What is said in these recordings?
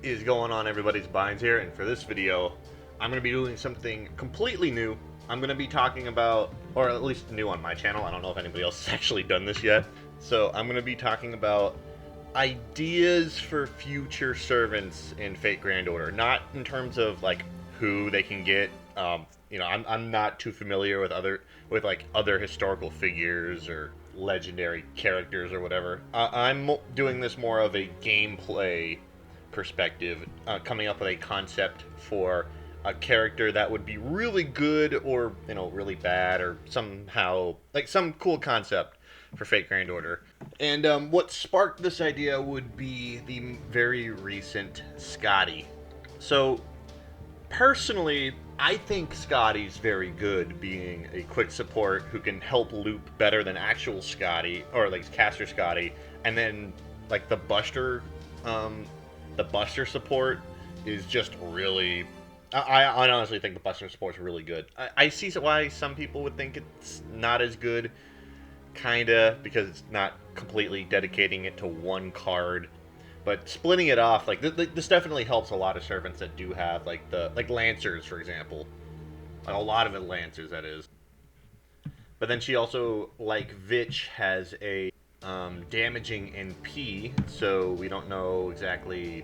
Is going on, everybody's Binds here, and for this video I'm going to be doing something completely new. I'm going to be talking about, or at least new on my channel, I don't know if anybody else has actually done this yet, so I'm going to be talking about ideas for future servants in Fate Grand Order, not in terms of like who they can get. I'm not too familiar with other historical figures or legendary characters or whatever. I'm doing this more of a gameplay perspective, coming up with a concept for a character that would be really good or really bad, or somehow like some cool concept for Fate Grand Order. And what sparked this idea would be the very recent Scotty. So personally, I think Scotty's very good being a quick support who can help loop better than actual Scotty, or like caster Scotty, and then like the Buster support is just really. I honestly think the Buster support is really good. I see why some people would think it's not as good, kinda, because it's not completely dedicating it to one card, but splitting it off, like this definitely helps a lot of servants that do have like Lancers, for example. Like, a lot of it Lancers, that is. But then she also, like Vitch, has a damaging NP, so we don't know exactly.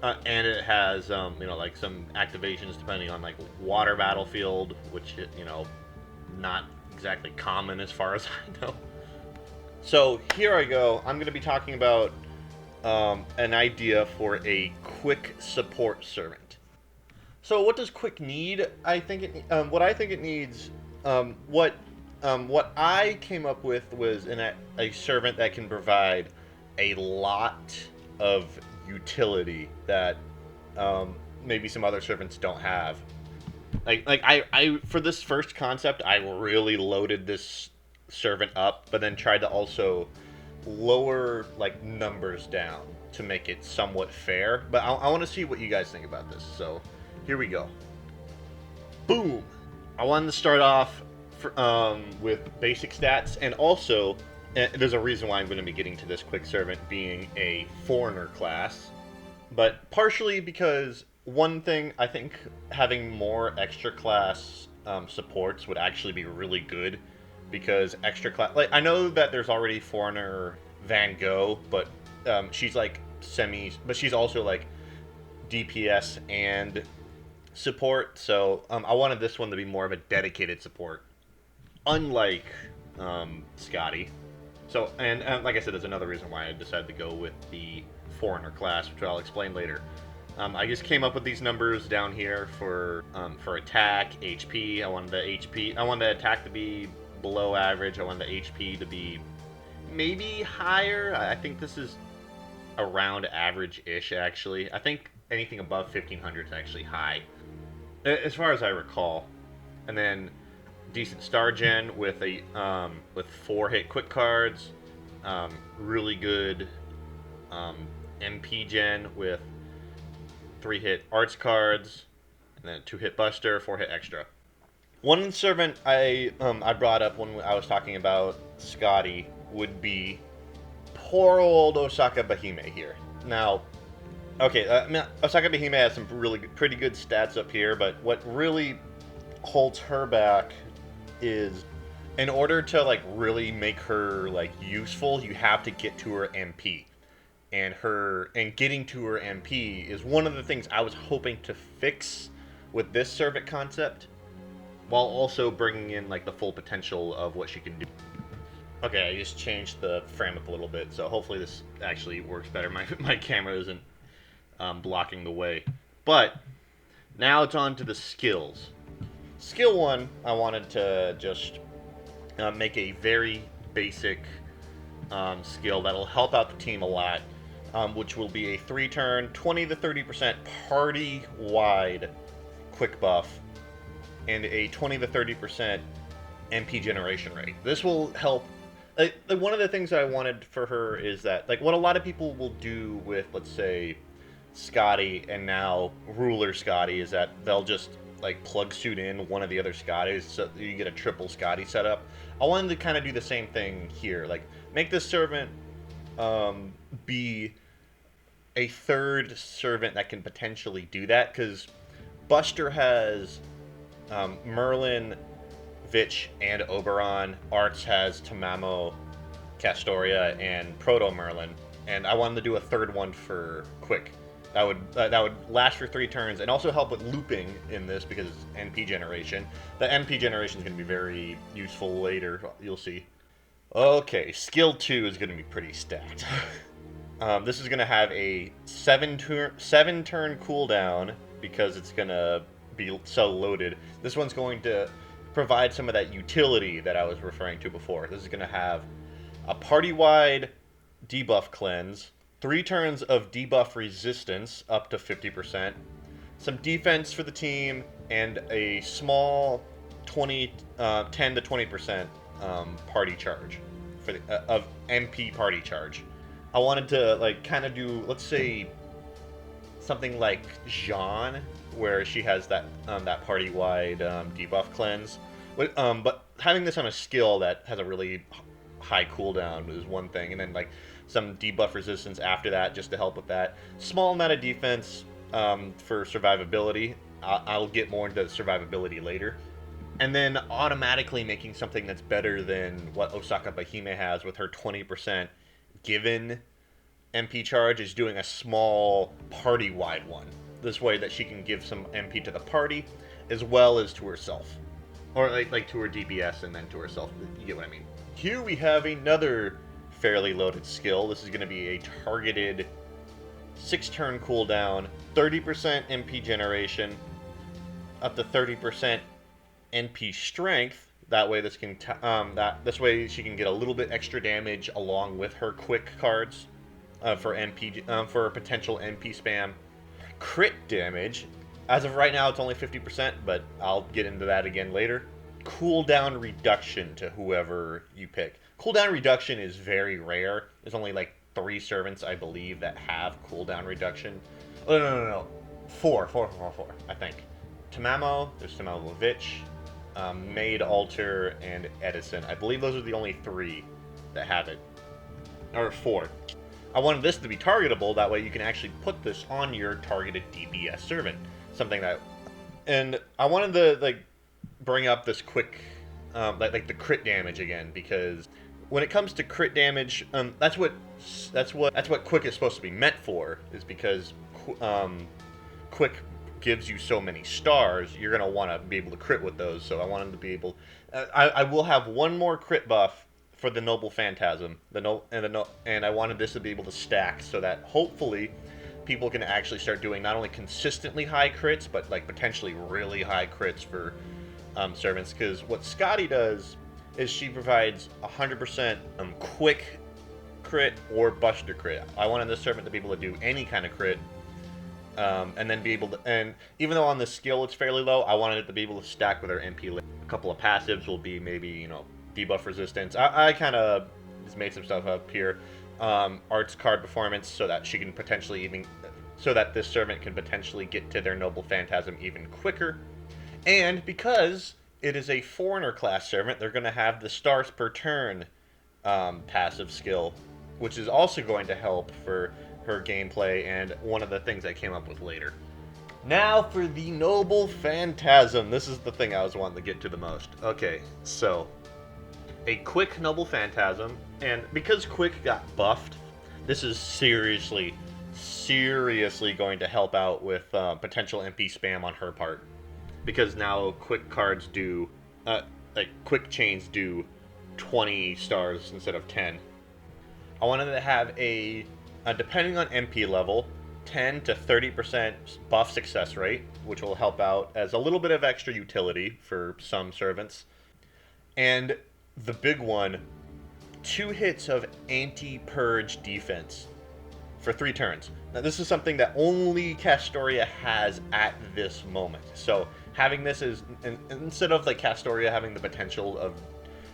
And it has, like some activations depending on like water battlefield, which not exactly common as far as I know. So here I go. I'm going to be talking about an idea for a quick support servant. So what does quick need? What I think it needs, what I came up with was a servant that can provide a lot of utility that maybe some other servants don't have. I for this first concept, I really loaded this servant up, but then tried to also lower like numbers down to make it somewhat fair. But I want to see what you guys think about this. So here we go. Boom! I wanted to start off with basic stats, and also there's a reason why I'm going to be getting to this quick servant being a foreigner class, but partially because one thing, I think having more extra class supports would actually be really good, because extra class, like, I know that there's already foreigner Van Gogh, but she's like but she's also like DPS and support, so I wanted this one to be more of a dedicated support, unlike Scotty. So, and like I said, there's another reason why I decided to go with the foreigner class, which I'll explain later. I just came up with these numbers down here for attack, HP. I wanted the attack to be below average. I wanted the HP to be maybe higher. I think this is around average-ish, actually. I think anything above 1500 is actually high, as far as I recall. And then decent star gen with with 4-hit quick cards, really good MP gen with 3-hit arts cards, and then 2-hit buster, 4-hit extra. One servant I brought up when I was talking about Scotty would be poor old Osaka Bahime here. Now, okay, Osaka Bahime has some pretty good stats up here, but what really holds her back is, in order to like really make her like useful, you have to get to her MP. And getting to her MP is one of the things I was hoping to fix with this servant concept, while also bringing in like the full potential of what she can do. Okay, I just changed the frame up a little bit, so hopefully this actually works better. My camera isn't blocking the way. But now it's on to the skills. Skill 1, I wanted to just make a very basic skill that'll help out the team a lot, which will be a 3-turn, 20 to 30% party-wide quick buff, and a 20 to 30% MP generation rate. This will help. One of the things I wanted for her is that, like, what a lot of people will do with, let's say, Scotty and now Ruler Scotty, is that they'll just like plug suit in one of the other Scotties, so you get a triple Scotty setup. I wanted to kind of do the same thing here, like make this servant be a third servant that can potentially do that, because Buster has Merlin, Vitch, and Oberon. Arts has Tamamo, Castoria, and Proto Merlin, and I wanted to do a third one for Quick. That would last for 3 turns and also help with looping in this because it's NP generation. The NP generation is going to be very useful later. You'll see. Okay, skill 2 is going to be pretty stacked. This is going to have a 7-turn cooldown because it's going to be so loaded. This one's going to provide some of that utility that I was referring to before. This is going to have a party-wide debuff cleanse, 3 turns of debuff resistance up to 50%, some defense for the team, and a small 10 to 20% party charge for of MP party charge. I wanted to like kind of do, let's say, something like Jean, where she has that that party-wide debuff cleanse. But having this on a skill that has a really high cooldown is one thing, and then like some debuff resistance after that just to help with that. Small amount of defense for survivability. I'll get more into survivability later. And then automatically making something that's better than what Osaka Bahime has with her 20% given MP charge is doing a small party-wide one. This way that she can give some MP to the party as well as to herself. Or like to her DPS and then to herself. You get what I mean. Here we have another fairly loaded skill. This is going to be a targeted 6-turn cooldown, 30% MP generation, up to 30% NP strength. That way, this way she can get a little bit extra damage along with her quick cards for MP for potential MP spam. Crit damage. As of right now, it's only 50%, but I'll get into that again later. Cooldown reduction to whoever you pick. Cooldown reduction is very rare. There's only like 3 servants, I believe, that have cooldown reduction. Oh, no. 4, I think. Tamamo, there's Tamamo Vitch, Maid Alter, and Edison. I believe those are the only 3 that have it. Or 4. I wanted this to be targetable, that way you can actually put this on your targeted DPS servant. Something that... And I wanted to, like, bring up this quick... like the crit damage again, because when it comes to crit damage, that's what Quick is supposed to be meant for, is because Quick gives you so many stars, you're going to want to be able to crit with those, so I wanted to be able... I will have one more crit buff for the Noble Phantasm, and I wanted this to be able to stack, so that hopefully people can actually start doing not only consistently high crits, but like potentially really high crits for servants, because what Scotty does is she provides 100% quick crit or Buster crit. I wanted this servant to be able to do any kind of crit, and then be able to, and even though on the skill it's fairly low, I wanted it to be able to stack with her MP. A couple of passives will be maybe, debuff resistance. I kind of just made some stuff up here. Arts card performance, so that she can potentially so that this servant can potentially get to their Noble Phantasm even quicker. And because it is a foreigner class servant, they're going to have the stars per turn passive skill, which is also going to help for her gameplay and one of the things I came up with later. Now for the Noble Phantasm. This is the thing I was wanting to get to the most. Okay, so a Quick Noble Phantasm, and because Quick got buffed, this is seriously going to help out with potential MP spam on her part. Because now Quick cards do, Quick chains do 20 stars instead of 10. I wanted to have depending on MP level, 10 to 30% buff success rate, which will help out as a little bit of extra utility for some servants. And the big one, 2 hits of anti-purge defense for 3 turns. Now this is something that only Castoria has at this moment. So having this is, instead of like Castoria having the potential of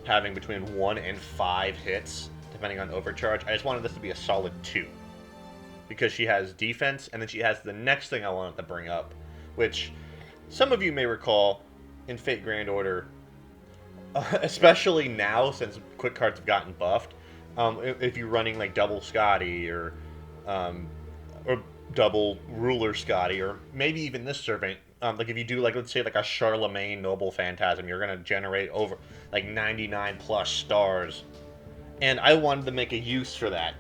having between 1 and 5 hits, depending on overcharge, I just wanted this to be a solid 2. Because she has defense, and then she has the next thing I wanted to bring up, which some of you may recall in Fate Grand Order, especially now since quick cards have gotten buffed. If you're running like double Scotty or or double ruler Scotty, or maybe even this servant. Like if you do like, let's say like a Charlemagne noble phantasm, you're gonna generate over like 99 plus stars, and I wanted to make a use for that.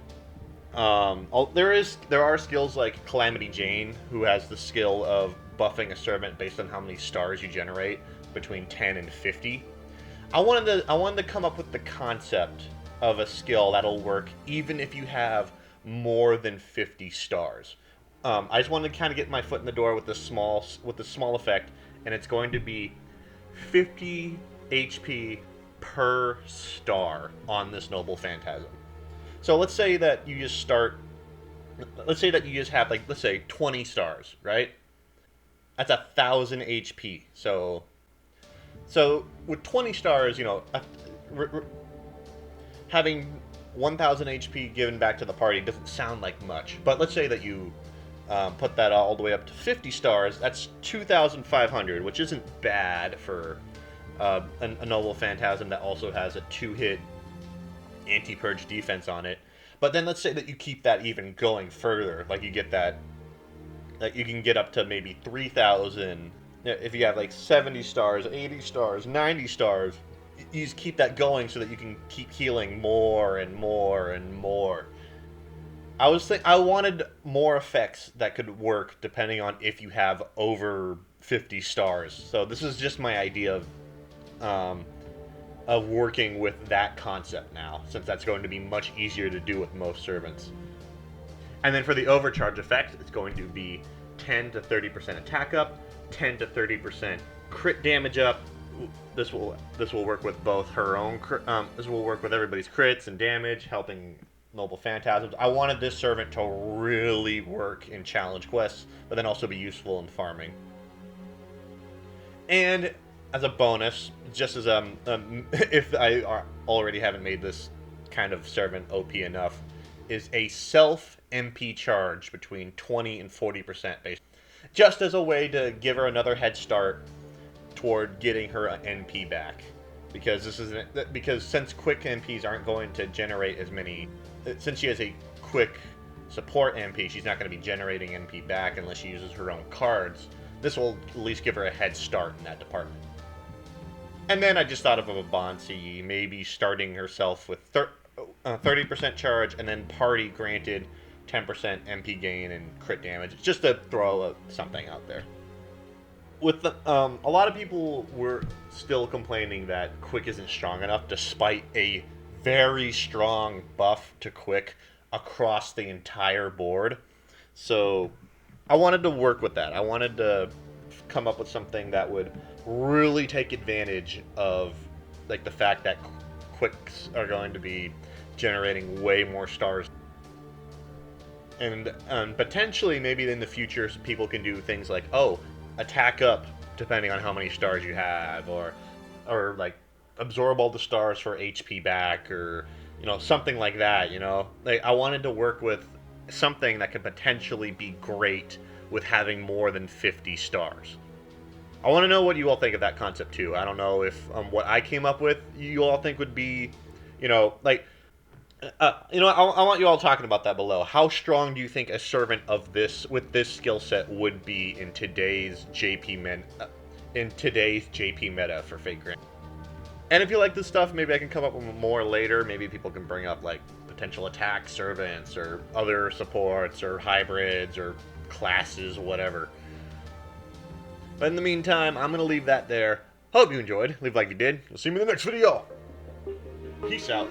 There are skills like Calamity Jane, who has the skill of buffing a servant based on how many stars you generate, between 10 and 50. I wanted to come up with the concept of a skill that'll work even if you have more than 50 stars. I just wanted to kind of get my foot in the door with the small effect, and it's going to be 50 HP per star on this noble phantasm. So let's say that you just start. Let's say that you just have like, let's say 20 stars, right? That's 1,000 HP. So with 20 stars, having 1,000 HP given back to the party doesn't sound like much. But let's say that you put that all the way up to 50 stars. That's 2,500, which isn't bad for a noble phantasm that also has a 2-hit anti-purge defense on it. But then let's say that you keep that even going further, like you get that, like you can get up to maybe 3,000 if you have like 70 stars, 80 stars, 90 stars. You just keep that going so that you can keep healing more and more and more. I wanted more effects that could work depending on if you have over 50 stars. So this is just my idea of working with that concept now, since that's going to be much easier to do with most servants. And then for the overcharge effect, it's going to be 10 to 30% attack up, 10 to 30% crit damage up. This will work with both her own. This will work with everybody's crits and damage, helping noble phantasms. I wanted this servant to really work in challenge quests, but then also be useful in farming. And as a bonus, just as if I already haven't made this kind of servant OP enough, is a self MP charge between 20 and 40% base, just as a way to give her another head start toward getting her NP back, because since quick MPs aren't going to generate as many, since she has a quick support MP, she's not going to be generating NP back unless she uses her own cards. This will at least give her a head start in that department. And then I just thought of a Bonsi, maybe starting herself with 30% charge, and then party granted 10% MP gain and crit damage, just to throw something out there. With a lot of people were still complaining that quick isn't strong enough, despite a very strong buff to quick across the entire board. So I wanted to work with that. I wanted to come up with something that would really take advantage of like the fact that quicks are going to be generating way more stars, and potentially maybe in the future people can do things like, oh, attack up depending on how many stars you have, or like absorb all the stars for HP back, or something like that. Like I wanted to work with something that could potentially be great with having more than 50 stars. I want to know what you all think of that concept too. I don't know if what I came up with you all think would be, like, I want you all talking about that below. How strong do you think a servant of this with this skill set would be in today's JP meta for Fate Grand? And if you like this stuff, maybe I can come up with more later. Maybe people can bring up like potential attack servants or other supports or hybrids or classes, whatever. But in the meantime, I'm going to leave that there. Hope you enjoyed. Leave a like if you did. We'll see you in the next video. Peace out.